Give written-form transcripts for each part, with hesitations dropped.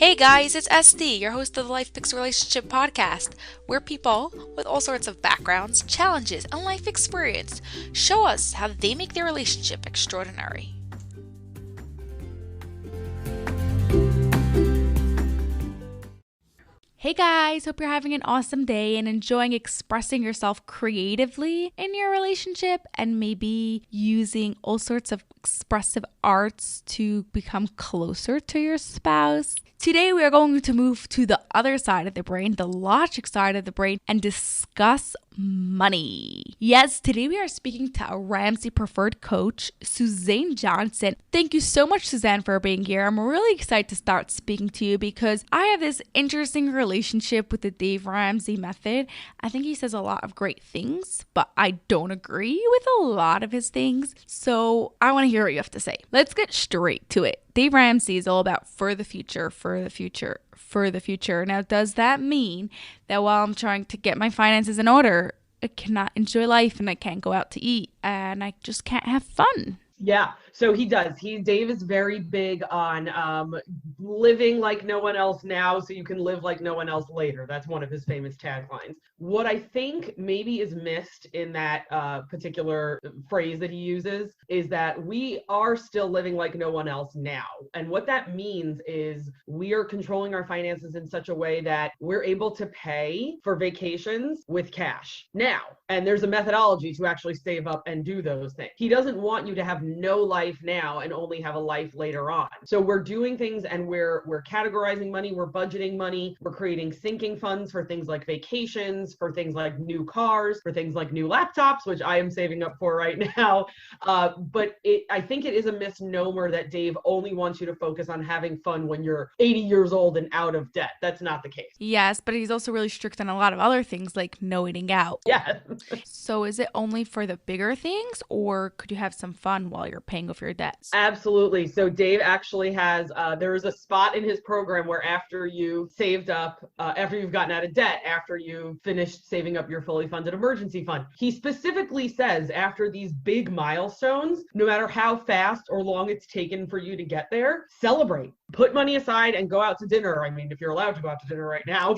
Hey guys, it's SD, your host of the Life Picks Relationship podcast, where people with all sorts of backgrounds, challenges, and life experience show us how they make their relationship extraordinary. Hey guys, hope you're having an awesome day and enjoying expressing yourself creatively in your relationship and maybe using all sorts of expressive arts to become closer to your spouse. Today, we are going to move to the other side of the brain, the logic side of the brain, and discuss money. Yes, today we are speaking to a Ramsey preferred coach, Suzanne Johnson. Thank you so much, Suzanne, for being here. I'm really excited to start speaking to you because I have this interesting relationship with the Dave Ramsey method. I think he says a lot of great things, but I don't agree with a lot of his things. So I want to hear what you have to say. Let's get straight to it. Dave Ramsey is all about for the future, for the future, for the future. Now, does that mean that while I'm trying to get my finances in order, I cannot enjoy life and I can't go out to eat and I just can't have fun? Yeah, so he does. Dave is very big on living like no one else now so you can live like no one else later. That's one of his famous taglines. What I think maybe is missed in that particular phrase that he uses is that we are still living like no one else now. And what that means is we are controlling our finances in such a way that we're able to pay for vacations with cash now. And there's a methodology to actually save up and do those things. He doesn't want you to have no life now and only have a life later on. So we're doing things and we're categorizing money, we're budgeting money, we're creating sinking funds for things like vacations, for things like new cars, for things like new laptops, which I am saving up for right now. But I think it is a misnomer that Dave only wants you to focus on having fun when you're 80 years old and out of debt. That's not the case. Yes, but he's also really strict on a lot of other things like no eating out. Yeah. So is it only for the bigger things or could you have some fun while you're paying off your debts? Absolutely. So Dave actually has, there is a spot in his program where after you saved up, after you've gotten out of debt, after you've finished saving up your fully funded emergency fund, he specifically says after these big milestones, no matter how fast or long it's taken for you to get there, celebrate. Put money aside and go out to dinner. I mean, if you're allowed to go out to dinner right now,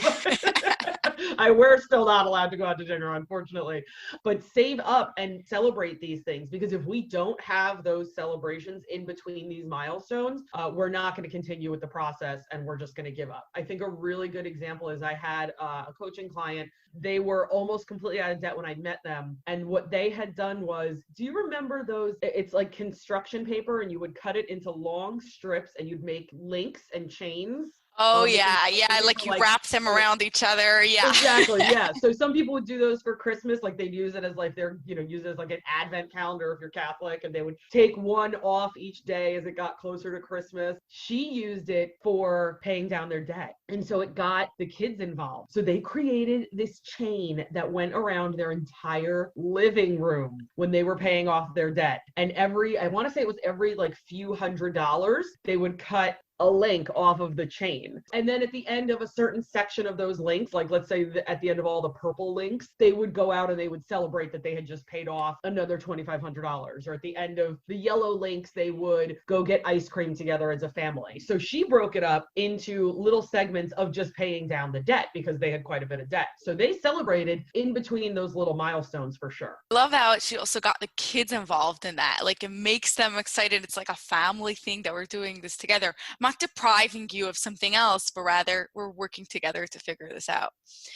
we're still not allowed to go out to dinner, unfortunately. But save up and celebrate these things, because if we don't have those celebrations in between these milestones, we're not going to continue with the process and we're just going to give up. I think a really good example is I had a coaching client. They were almost completely out of debt when I met them. And what they had done was, do you remember those? It's like construction paper and you would cut it into long strips and you'd make links and chains. Oh, yeah. Like you wrap them around each other. Yeah. Exactly. Yeah. So some people would do those for Christmas. Like they'd use it as like use it as like an advent calendar if you're Catholic, and they would take one off each day as it got closer to Christmas. She used it for paying down their debt. And so it got the kids involved. So they created this chain that went around their entire living room when they were paying off their debt. And I want to say it was every like few $100s, they would cut a link off of the chain. And then at the end of a certain section of those links, like let's say at the end of all the purple links, they would go out and they would celebrate that they had just paid off another $2,500. Or at the end of the yellow links, they would go get ice cream together as a family. So she broke it up into little segments of just paying down the debt because they had quite a bit of debt. So they celebrated in between those little milestones for sure. I love how she also got the kids involved in that. Like it makes them excited. It's like a family thing that we're doing this together. Not depriving you of something else, but rather we're working together to figure this out.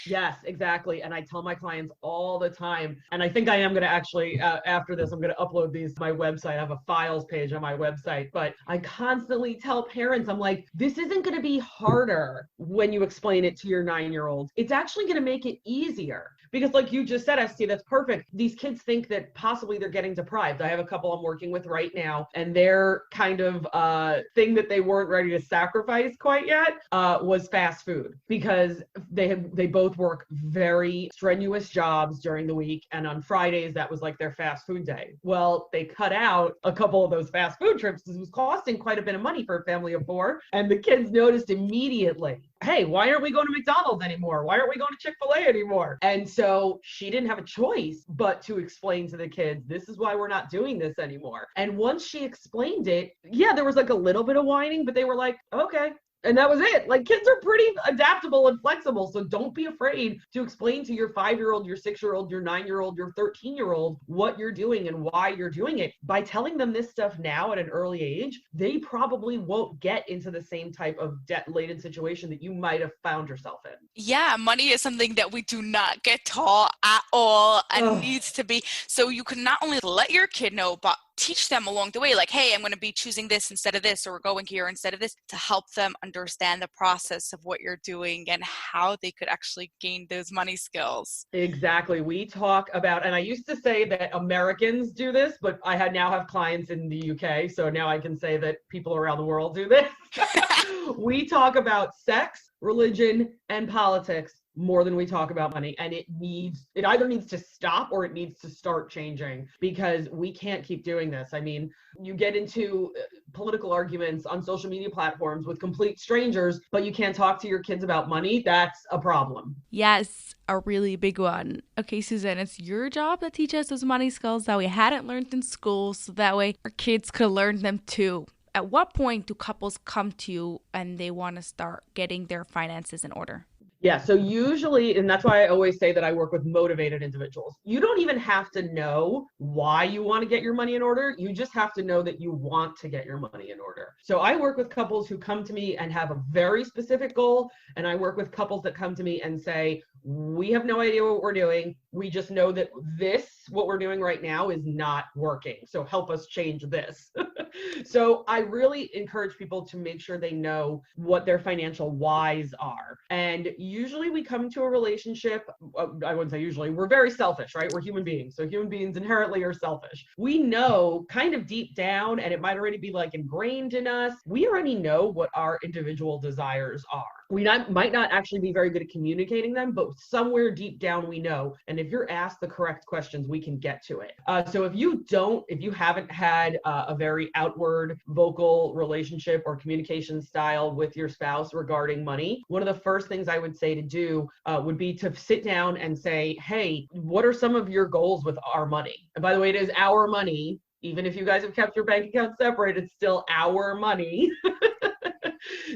Yes, exactly. And I tell my clients all the time, and I think I am going to actually, after this, I'm going to upload these to my website. I have a files page on my website, but I constantly tell parents, I'm like, this isn't going to be harder when you explain it to your 9-year-old. It's actually going to make it easier. Because like you just said, ST, that's perfect. These kids think that possibly they're getting deprived. I have a couple I'm working with right now, and their kind of thing that they weren't ready to sacrifice quite yet was fast food, because they both work very strenuous jobs during the week, and on Fridays that was like their fast food day. Well, they cut out a couple of those fast food trips because it was costing quite a bit of money for a family of 4, and the kids noticed immediately, hey, why aren't we going to McDonald's anymore? Why aren't we going to Chick-fil-A anymore? And so she didn't have a choice but to explain to the kids, this is why we're not doing this anymore. And once she explained it, yeah, there was like a little bit of whining, but they were like, okay, And that was it. Like, kids are pretty adaptable and flexible. So don't be afraid to explain to your 5-year-old, your 6-year-old, your 9-year-old, your 13-year-old what you're doing and why you're doing it. By telling them this stuff now at an early age, they probably won't get into the same type of debt-laden situation that you might have found yourself in. Yeah, money is something that we do not get taught at all and needs to be. So you can not only let your kid know, but teach them along the way, like, hey, I'm going to be choosing this instead of this, or we're going here instead of this, to help them understand the process of what you're doing and how they could actually gain those money skills. Exactly. We talk about, and I used to say that Americans do this, but I now have clients in the UK, so now I can say that people around the world do this. We talk about sex, religion, and politics more than we talk about money, and it either needs to stop or it needs to start changing, because we can't keep doing this. I mean, you get into political arguments on social media platforms with complete strangers, but you can't talk to your kids about money. That's a problem. Yes, a really big one. Okay, Suzanne, it's your job to teach us those money skills that we hadn't learned in school, so that way our kids could learn them too. At what point do couples come to you and they want to start getting their finances in order? Yeah, so usually, and that's why I always say that I work with motivated individuals. You don't even have to know why you want to get your money in order. You just have to know that you want to get your money in order. So I work with couples who come to me and have a very specific goal, and I work with couples that come to me and say, we have no idea what we're doing. We just know that what we're doing right now is not working. So help us change this. So I really encourage people to make sure they know what their financial whys are. And usually we come to a relationship, I wouldn't say usually, we're very selfish, right? We're human beings. So human beings inherently are selfish. We know kind of deep down, and it might already be like ingrained in us, we already know what our individual desires are. We might not actually be very good at communicating them, but somewhere deep down we know. And if you're asked the correct questions, we can get to it. So if you haven't had a very outward vocal relationship or communication style with your spouse regarding money, one of the first things I would say to do would be to sit down and say, hey, what are some of your goals with our money? And by the way, it is our money. Even if you guys have kept your bank account separate, it's still our money.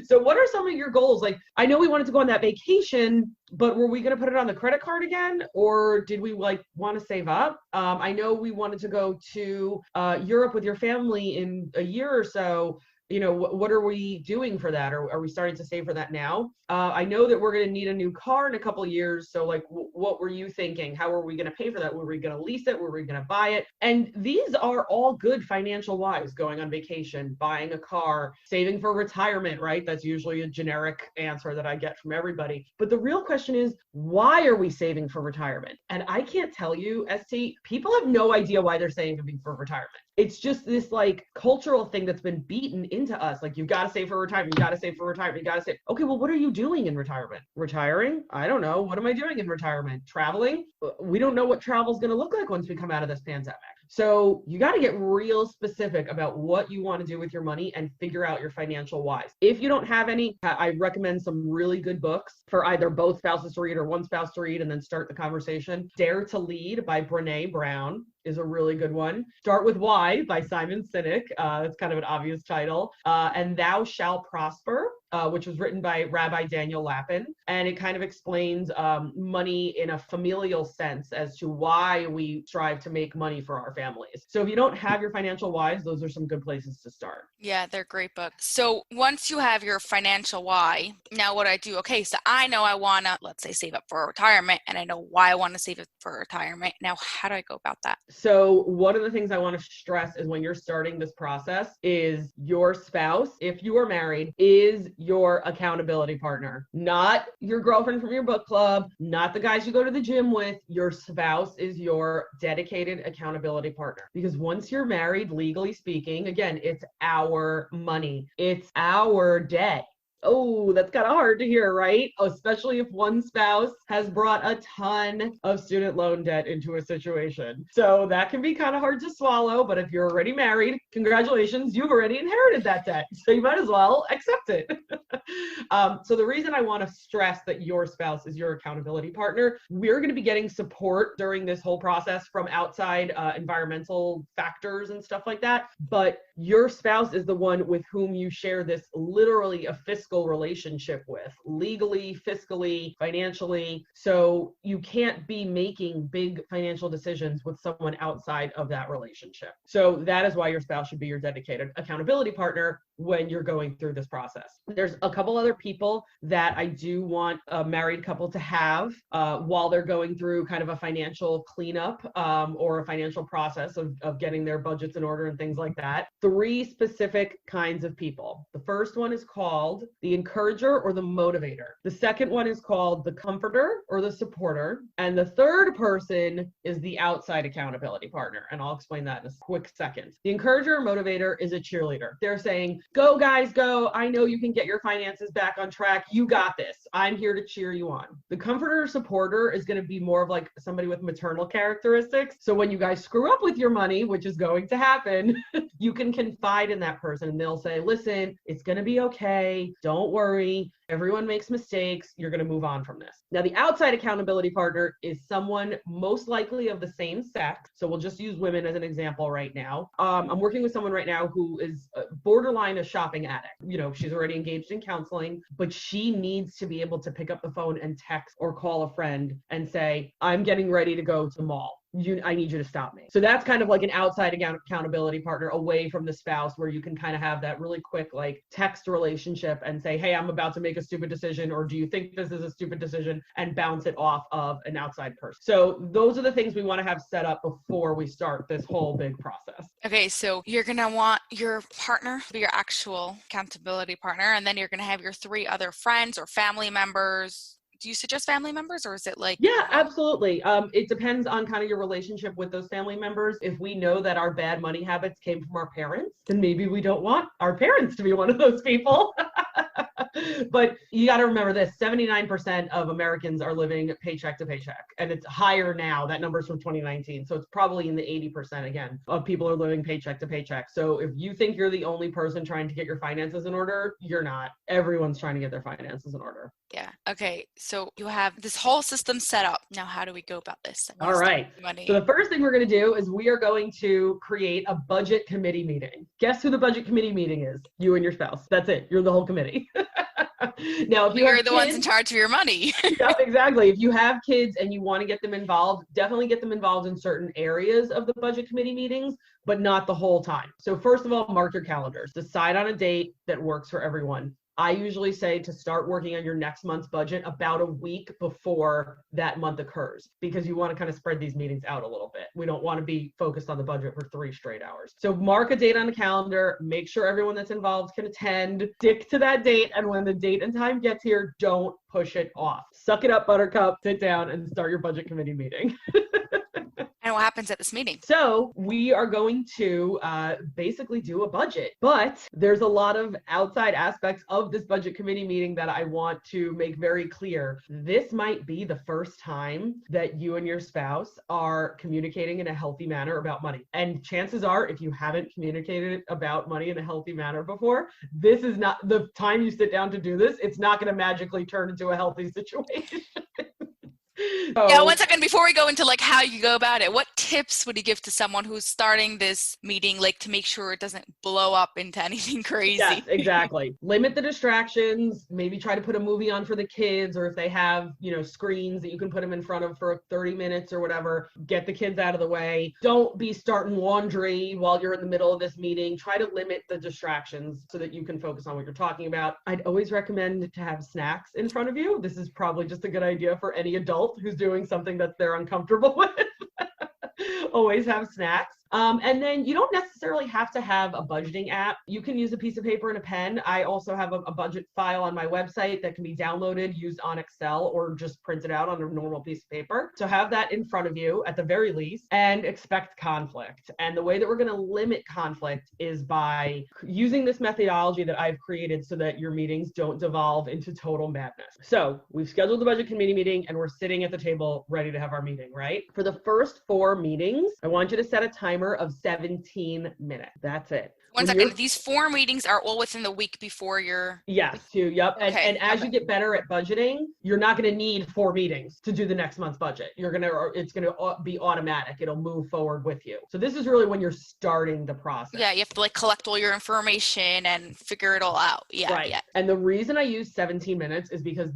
So what are some of your goals? Like, I know we wanted to go on that vacation, but were we going to put it on the credit card again? Or did we want to save up? I know we wanted to go to Europe with your family in a year or so. You know, what are we doing for that? Or are we starting to save for that now? I know that we're going to need a new car in a couple of years. So like, what were you thinking? How are we going to pay for that? Were we going to lease it? Were we going to buy it? And these are all good financial wise: going on vacation, buying a car, saving for retirement, right? That's usually a generic answer that I get from everybody. But the real question is, why are we saving for retirement? And I can't tell you, ST, people have no idea why they're saving for retirement. It's just this like cultural thing that's been beaten into us. Like, you've got to save for retirement. You got to save for retirement. You got to save. Okay, well, what are you doing in retirement? Retiring? I don't know. What am I doing in retirement? Traveling? We don't know what travel's going to look like once we come out of this pandemic. So you got to get real specific about what you want to do with your money and figure out your financial whys. If you don't have any, I recommend some really good books for either both spouses to read or one spouse to read and then start the conversation. Dare to Lead by Brené Brown is a really good one. Start with Why by Simon Sinek. It's kind of an obvious title. And Thou Shalt Prosper, which was written by Rabbi Daniel Lapin. And it kind of explains money in a familial sense as to why we strive to make money for our families. So if you don't have your financial whys, those are some good places to start. Yeah, they're great books. So once you have your financial why, now what I do, okay, so I know I want to, let's say, save up for retirement, and I know why I want to save it for retirement. Now, how do I go about that? So one of the things I want to stress is when you're starting this process is your spouse, if you are married, is your accountability partner, not your girlfriend from your book club, not the guys you go to the gym with. Your spouse is your dedicated accountability partner. Because once you're married, legally speaking, again, it's our money. It's our debt. Oh, that's kind of hard to hear, right? Especially if one spouse has brought a ton of student loan debt into a situation. So that can be kind of hard to swallow, but if you're already married, congratulations, you've already inherited that debt. So you might as well accept it. So the reason I want to stress that your spouse is your accountability partner, we're going to be getting support during this whole process from outside environmental factors and stuff like that. But your spouse is the one with whom you share this literally a fiscal fiscal relationship with, legally, fiscally, financially. So you can't be making big financial decisions with someone outside of that relationship. So that is why your spouse should be your dedicated accountability partner when you're going through this process. There's a couple other people that I do want a married couple to have while they're going through kind of a financial cleanup or a financial process of getting their budgets in order and things like that. 3 specific kinds of people. The first one is called the encourager or the motivator. The second one is called the comforter or the supporter. And the third person is the outside accountability partner. And I'll explain that in a quick second. The encourager or motivator is a cheerleader. They're saying, go guys, go. I know you can get your finances back on track. You got this. I'm here to cheer you on. The comforter or supporter is going to be more of like somebody with maternal characteristics. So when you guys screw up with your money, which is going to happen, you can confide in that person and they'll say, listen, it's going to be okay. Don't worry. Everyone makes mistakes. You're going to move on from this. Now, the outside accountability partner is someone most likely of the same sex. So we'll just use women as an example right now. I'm working with someone right now who is borderline a shopping addict. You know, she's already engaged in counseling, but she needs to be able to pick up the phone and text or call a friend and say, I'm getting ready to go to the mall. I need you to stop me. So that's kind of like an outside accountability partner away from the spouse, where you can kind of have that really quick like text relationship and say, hey, I'm about to make a stupid decision, or do you think this is a stupid decision, and bounce it off of an outside person. So those are the things we want to have set up before we start this whole big process. Okay, so you're going to want your partner to be your actual accountability partner, and then you're going to have your 3 other friends or family members. Do you suggest family members, or is it like? Yeah, absolutely. It depends on kind of your relationship with those family members. If we know that our bad money habits came from our parents, then maybe we don't want our parents to be one of those people. But you got to remember this, 79% of Americans are living paycheck to paycheck. And it's higher now. That number's from 2019. So it's probably in the 80% again of people are living paycheck to paycheck. So if you think you're the only person trying to get your finances in order, you're not. Everyone's trying to get their finances in order. Yeah. Okay. So you have this whole system set up. Now, how do we go about this? All right. So the first thing we're going to do is we are going to create a budget committee meeting. Guess who the budget committee meeting is? You and your spouse. That's it. You're the whole committee. Now, if you're the ones in charge of your money. Yeah, exactly. If you have kids and you want to get them involved, definitely get them involved in certain areas of the budget committee meetings, but not the whole time. So first of all, mark your calendars. Decide on a date that works for everyone. I usually say to start working on your next month's budget about a week before that month occurs, because you want to kind of spread these meetings out a little bit. We don't want to be focused on the budget for 3 straight hours. So mark a date on the calendar, make sure everyone that's involved can attend, stick to that date. And when the date and time gets here, don't push it off. Suck it up, buttercup, sit down and start your budget committee meeting. And what happens at this meeting? So we are going to basically do a budget, but there's a lot of outside aspects of this budget committee meeting that I want to make very clear. This might be the first time that you and your spouse are communicating in a healthy manner about money. And chances are, if you haven't communicated about money in a healthy manner before, this is not the time you sit down to do this. It's not going to magically turn into a healthy situation. Yeah, 1 second before we go into like how you go about it, what tips would you give to someone who's starting this meeting, like to make sure it doesn't blow up into anything crazy? Yes, exactly. Limit the distractions. Maybe try to put a movie on for the kids, or if they have, screens that you can put them in front of for 30 minutes or whatever, get the kids out of the way. Don't be starting laundry while you're in the middle of this meeting. Try to limit the distractions so that you can focus on what you're talking about. I'd always recommend to have snacks in front of you. This is probably just a good idea for any adult who's doing something that they're uncomfortable with. Always have snacks. And then you don't necessarily have to have a budgeting app. You can use a piece of paper and a pen. I also have a budget file on my website that can be downloaded, used on Excel, or just printed out on a normal piece of paper. So have that in front of you at the very least, and expect conflict. And the way that we're going to limit conflict is by using this methodology that I've created so that your meetings don't devolve into total madness. So we've scheduled the budget committee meeting and we're sitting at the table ready to have our meeting, right? For the first 4 meetings, I want you to set a timer of 17 minutes. That's it. One second. These 4 meetings are all within the week before your... Yes, too. Yep. Okay. And as you get better at budgeting, you're not going to need 4 meetings to do the next month's budget. It's going to be automatic. It'll move forward with you. So this is really when you're starting the process. Yeah, you have to like collect all your information and figure it all out. Yeah. Right. Yeah. And the reason I use 17 minutes is because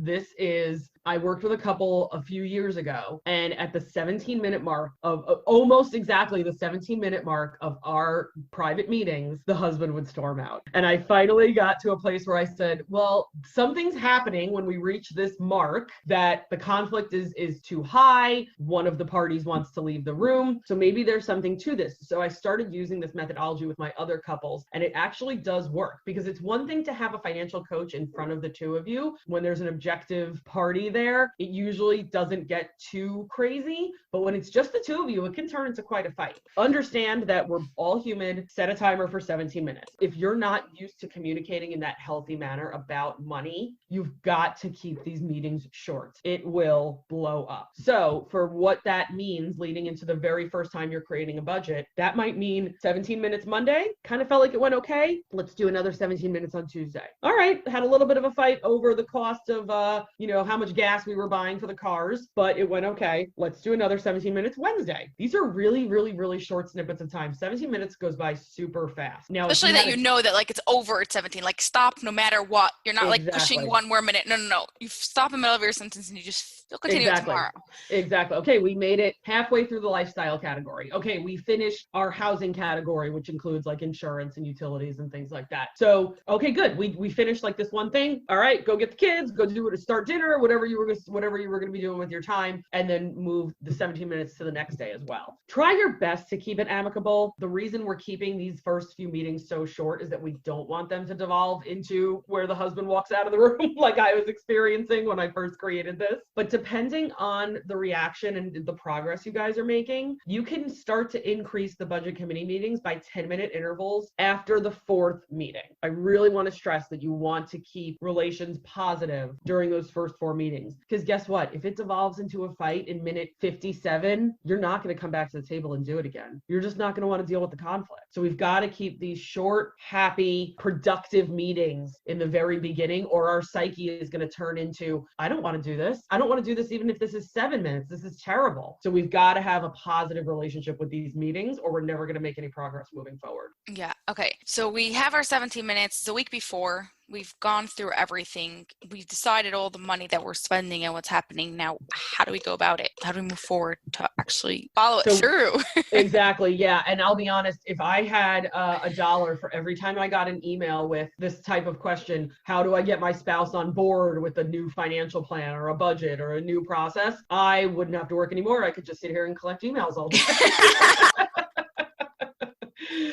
I worked with a couple a few years ago, and at the 17-minute mark of almost exactly the 17-minute mark of our private meetings, the husband would storm out. And I finally got to a place where I said, well, something's happening when we reach this mark that the conflict is too high. One of the parties wants to leave the room. So maybe there's something to this. So I started using this methodology with my other couples, and it actually does work, because it's one thing to have a financial coach in front of the two of you when there's an objective party there. It usually doesn't get too crazy, but when it's just the two of you, it can turn into quite a fight. Understand that we're all human. Set a timer for 17 minutes. If you're not used to communicating in that healthy manner about money, you've got to keep these meetings short. It will blow up. So for what that means leading into the very first time you're creating a budget, that might mean 17 minutes Monday. Kind of felt like it went okay. Let's do another 17 minutes on Tuesday. All right. Had a little bit of a fight over the cost of, how much gas we were buying for the cars, but it went okay. Let's do another 17 minutes Wednesday. These are really, really, really short snippets of time. 17 minutes goes by super fast. Now, especially that you know that like it's over at 17, like stop no matter what. You're not like pushing one more minute. No. You stop in the middle of your sentence and you'll continue it tomorrow. Exactly. Okay, we made it halfway through the lifestyle category. Okay, we finished our housing category, which includes like insurance and utilities and things like that. So, okay, good. We finished like this one thing. All right, go get the kids, go do it, start dinner, whatever you were going to be doing with your time, and then move the 17 minutes to the next day as well. Try your best to keep it amicable. The reason we're keeping these first few meetings so short is that we don't want them to devolve into where the husband walks out of the room like I was experiencing when I first created this. But depending on the reaction and the progress you guys are making, you can start to increase the budget committee meetings by 10-minute intervals after the 4th meeting. I really want to stress that you want to keep relations positive during those first 4 meetings, because guess what? If it devolves into a fight in minute 57, you're not going to come back to the table and do it again. You're just not going to want to deal with the conflict. So we've got to keep these short, happy, productive meetings in the very beginning, or our psyche is going to turn into, I don't want to do this. I don't want to do this even if this is 7 minutes. This is terrible. So we've got to have a positive relationship with these meetings, or we're never going to make any progress moving forward. Yeah. Okay. So we have our 17 minutes the week before. We've gone through everything. We've decided all the money that we're spending and what's happening. Now, how do we go about it? How do we move forward to actually follow it through? Exactly. Yeah. And I'll be honest, if I had $1 for every time I got an email with this type of question, how do I get my spouse on board with a new financial plan or a budget or a new process? I wouldn't have to work anymore. I could just sit here and collect emails all day.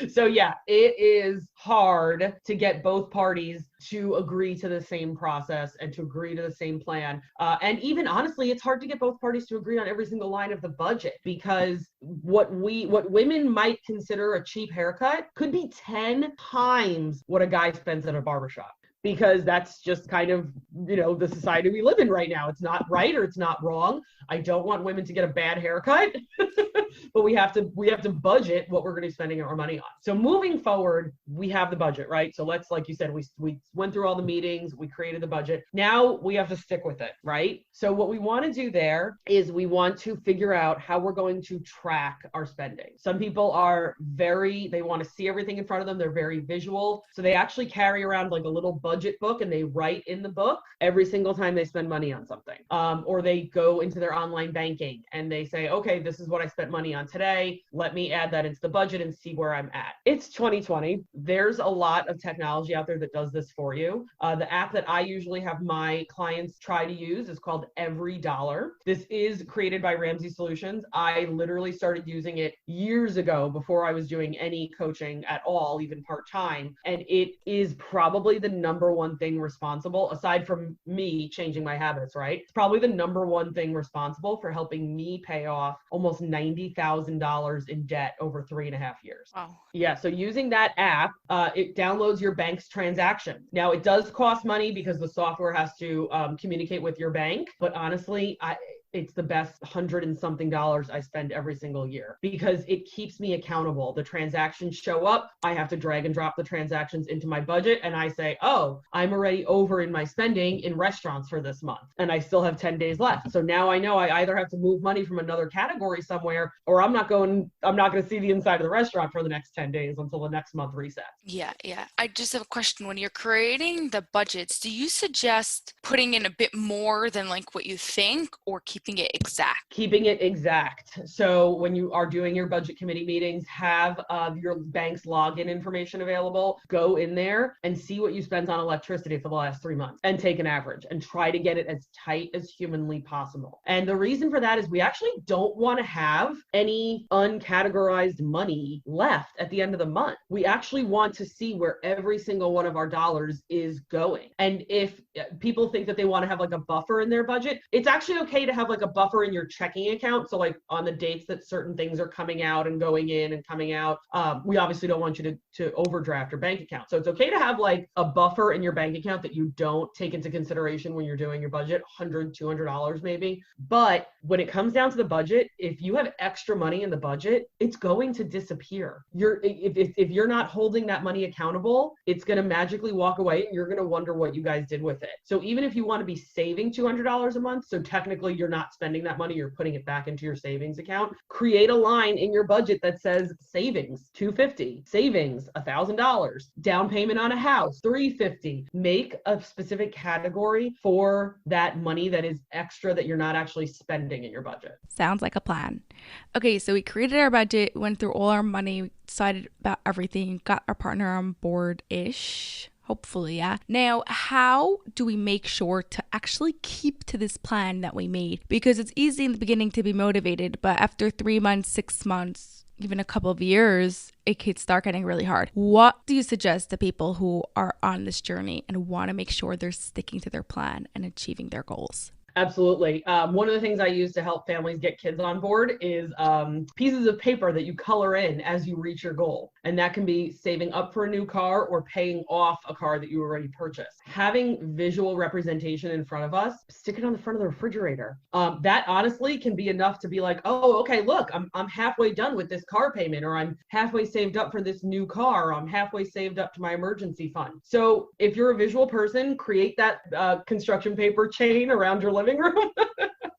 So yeah, it is hard to get both parties to agree to the same process and to agree to the same plan. And even honestly, it's hard to get both parties to agree on every single line of the budget, because what women might consider a cheap haircut could be 10 times what a guy spends at a barbershop. Because that's just kind of, the society we live in right now. It's not right or it's not wrong. I don't want women to get a bad haircut, but we have to budget what we're going to be spending our money on. So moving forward, we have the budget, right? So let's, like you said, we went through all the meetings, we created the budget. Now we have to stick with it, right? So what we want to do there is we want to figure out how we're going to track our spending. Some people they want to see everything in front of them. They're very visual. So they actually carry around like a little budget book, and they write in the book every single time they spend money on something. Or they go into their online banking and they say, okay, this is what I spent money on today. Let me add that into the budget and see where I'm at. It's 2020. There's a lot of technology out there that does this for you. The app that I usually have my clients try to use is called Every Dollar. This is created by Ramsey Solutions. I literally started using it years ago before I was doing any coaching at all, even part-time. And it is probably the number one thing responsible, aside from me changing my habits, right? It's probably the number one thing responsible for helping me pay off almost $90,000 in debt over 3.5 years. Wow. Yeah. So using that app, it downloads your bank's transaction. Now it does cost money because the software has to communicate with your bank, but honestly, it's the best $100 and something I spend every single year because it keeps me accountable. The transactions show up. I have to drag and drop the transactions into my budget. And I say, oh, I'm already over in my spending in restaurants for this month. And I still have 10 days left. So now I know I either have to move money from another category somewhere, or I'm not going to see the inside of the restaurant for the next 10 days until the next month resets. Yeah. I just have a question. When you're creating the budgets, do you suggest putting in a bit more than like what you think, or keeping it exact? Keeping it exact. So when you are doing your budget committee meetings, have your bank's login information available. Go in there and see what you spent on electricity for the last 3 months and take an average and try to get it as tight as humanly possible. And the reason for that is we actually don't want to have any uncategorized money left at the end of the month. We actually want to see where every single one of our dollars is going. And if people think that they want to have like a buffer in their budget, it's actually okay to have like a buffer in your checking account. So like on the dates that certain things are coming out and going in and coming out, we obviously don't want you to overdraft your bank account. So it's okay to have like a buffer in your bank account that you don't take into consideration when you're doing your budget, $100, $200 maybe. But when it comes down to the budget, if you have extra money in the budget, it's going to disappear. If you're not holding that money accountable, it's going to magically walk away and you're going to wonder what you guys did with it. So even if you want to be saving $200 a month, so technically you're not spending that money, you're putting it back into your savings account, create a line in your budget that says savings $250, savings $1,000, down payment on a house $350. Make a specific category for that money that is extra that you're not actually spending in your budget. Sounds like a plan. Okay, so we created our budget, went through all our money, decided about everything, got our partner on board-ish. Hopefully, yeah. Now, how do we make sure to actually keep to this plan that we made? Because it's easy in the beginning to be motivated, but after 3 months, 6 months, even a couple of years, it could start getting really hard. What do you suggest to people who are on this journey and want to make sure they're sticking to their plan and achieving their goals? Absolutely. One of the things I use to help families get kids on board is pieces of paper that you color in as you reach your goal. And that can be saving up for a new car or paying off a car that you already purchased. Having visual representation in front of us, stick it on the front of the refrigerator. That honestly can be enough to be like, oh, okay, look, I'm halfway done with this car payment, or I'm halfway saved up for this new car, or I'm halfway saved up to my emergency fund. So if you're a visual person, create that construction paper chain around your living room.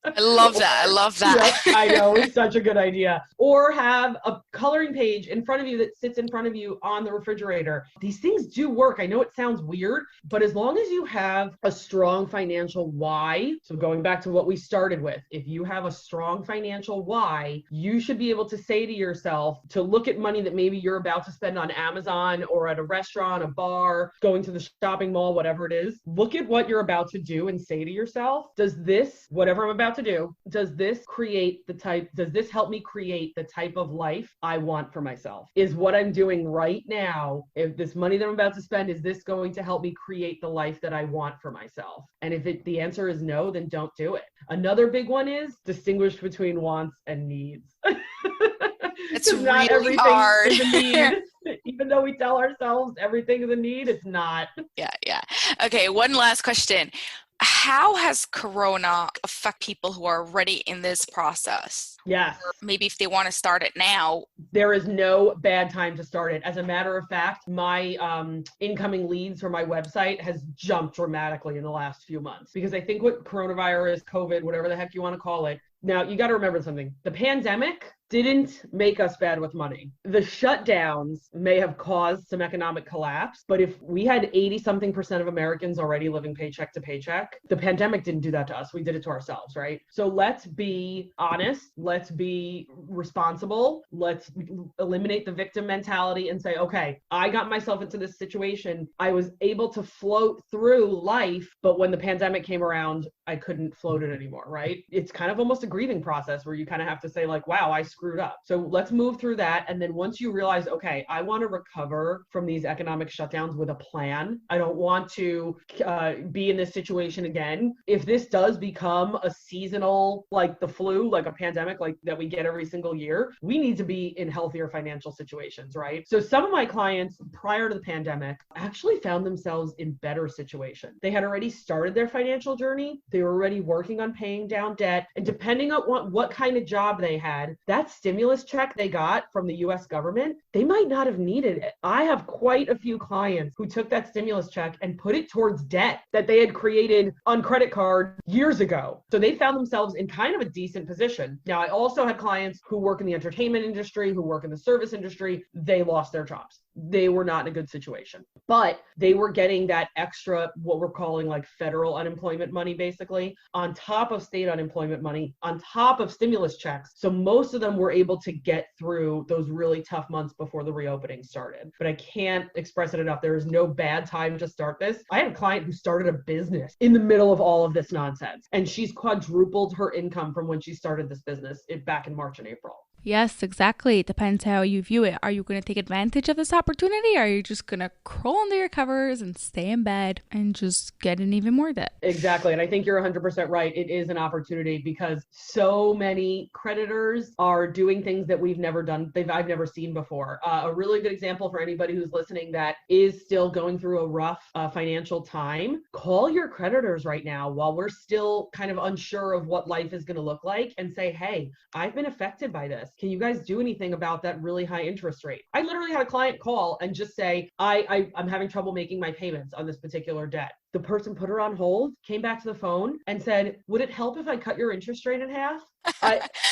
I love that. Yep, I know, it's such a good idea. Or have a coloring page in front of you that sits in front of you on the refrigerator. These things do work. I know it sounds weird, but as long as you have a strong financial why, so going back to what we started with, if you have a strong financial why, you should be able to say to yourself, to look at money that maybe you're about to spend on Amazon or at a restaurant, a bar, going to the shopping mall, whatever it is, look at what you're about to do and say to yourself, does this, whatever I'm about to do, does this help me create the type of life I want for myself? Is what I'm doing right now, if this money that I'm about to spend, is this going to help me create the life that I want for myself? And if the answer is no, then don't do it. Another big one is distinguish between wants and needs. It's not really everything hard. is a need. Even though we tell ourselves everything is a need, it's not. Yeah. Okay, one last question. How has Corona affect people who are already in this process? Yes. Or maybe if they want to start it now. There is no bad time to start it. As a matter of fact, my incoming leads for my website has jumped dramatically in the last few months, because I think what coronavirus, COVID, whatever the heck you want to call it. Now, you got to remember something. The pandemic didn't make us bad with money. The shutdowns may have caused some economic collapse, but if we had 80-something% of Americans already living paycheck to paycheck, the pandemic didn't do that to us. We did it to ourselves, right? So let's be honest. Let's be responsible. Let's eliminate the victim mentality and say, okay, I got myself into this situation. I was able to float through life, but when the pandemic came around, I couldn't float it anymore, right? It's kind of almost a grieving process where you kind of have to say like, wow, I screwed screwed up. So let's move through that. And then once you realize, okay, I want to recover from these economic shutdowns with a plan. I don't want to be in this situation again. If this does become a seasonal, like the flu, like a pandemic, like that we get every single year, we need to be in healthier financial situations, right? So some of my clients prior to the pandemic actually found themselves in better situations. They had already started their financial journey. They were already working on paying down debt. And depending on what kind of job they had, that stimulus check they got from the US government, they might not have needed it. I have quite a few clients who took that stimulus check and put it towards debt that they had created on credit card years ago. So they found themselves in kind of a decent position. Now, I also had clients who work in the entertainment industry, who work in the service industry. They lost their jobs. They were not in a good situation, but they were getting that extra, what we're calling like federal unemployment money, basically, on top of state unemployment money, on top of stimulus checks. So most of them were able to get through those really tough months before the reopening started. But I can't express it enough. There is no bad time to start this. I had a client who started a business in the middle of all of this nonsense, and she's quadrupled her income from when she started this business back in March and April. Yes, exactly. It depends how you view it. Are you going to take advantage of this opportunity? Or are you just going to crawl under your covers and stay in bed and just get in even more debt? Exactly. And I think you're 100% right. It is an opportunity because so many creditors are doing things that we've never done, I've never seen before. A really good example for anybody who's listening that is still going through a rough financial time, call your creditors right now while we're still kind of unsure of what life is going to look like and say, hey, I've been affected by this. Can you guys do anything about that really high interest rate? I literally had a client call and just say, I'm having trouble making my payments on this particular debt. The person put her on hold, came back to the phone and said, would it help if I cut your interest rate in half?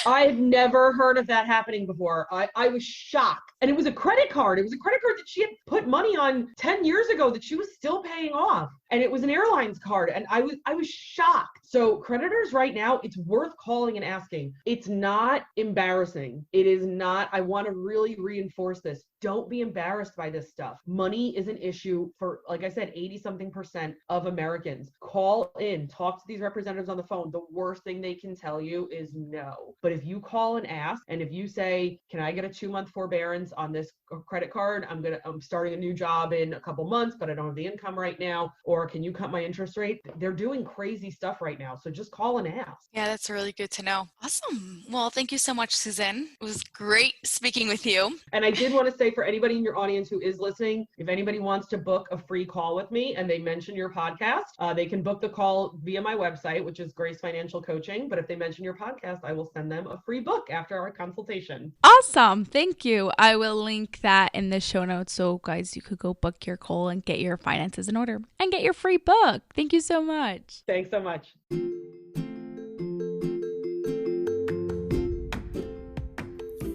I've never heard of that happening before. I was shocked. And it was a credit card. It was a credit card that she had put money on 10 years ago that she was still paying off. And it was an airlines card. And I was shocked. So creditors right now, it's worth calling and asking. It's not embarrassing. It is not. I want to really reinforce this. Don't be embarrassed by this stuff. Money is an issue for, like I said, 80-something% of Americans. Call in, talk to these representatives on the phone. The worst thing they can tell you is no. But if you call and ask, and if you say, can I get a 2-month forbearance on this credit card? I'm starting a new job in a couple months, but I don't have the income right now. Or can you cut my interest rate? They're doing crazy stuff right now. So just call and ask. Yeah, that's really good to know. Awesome. Well, thank you so much, Suzanne. It was great speaking with you. And I did want to say for anybody in your audience who is listening, if anybody wants to book a free call with me and they mention your podcast, they can book the call via my website, which is Grace Financial Coaching. But if they mention your podcast, I will send them a free book after our consultation. Awesome. Thank you. I will link that in the show notes. So guys, you could go book your call and get your finances in order and get your free book. Thank you so much. Thanks so much.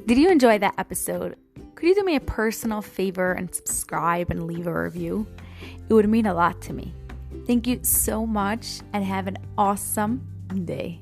Did you enjoy that episode? Could you do me a personal favor and subscribe and leave a review? It would mean a lot to me. Thank you so much and have an awesome day.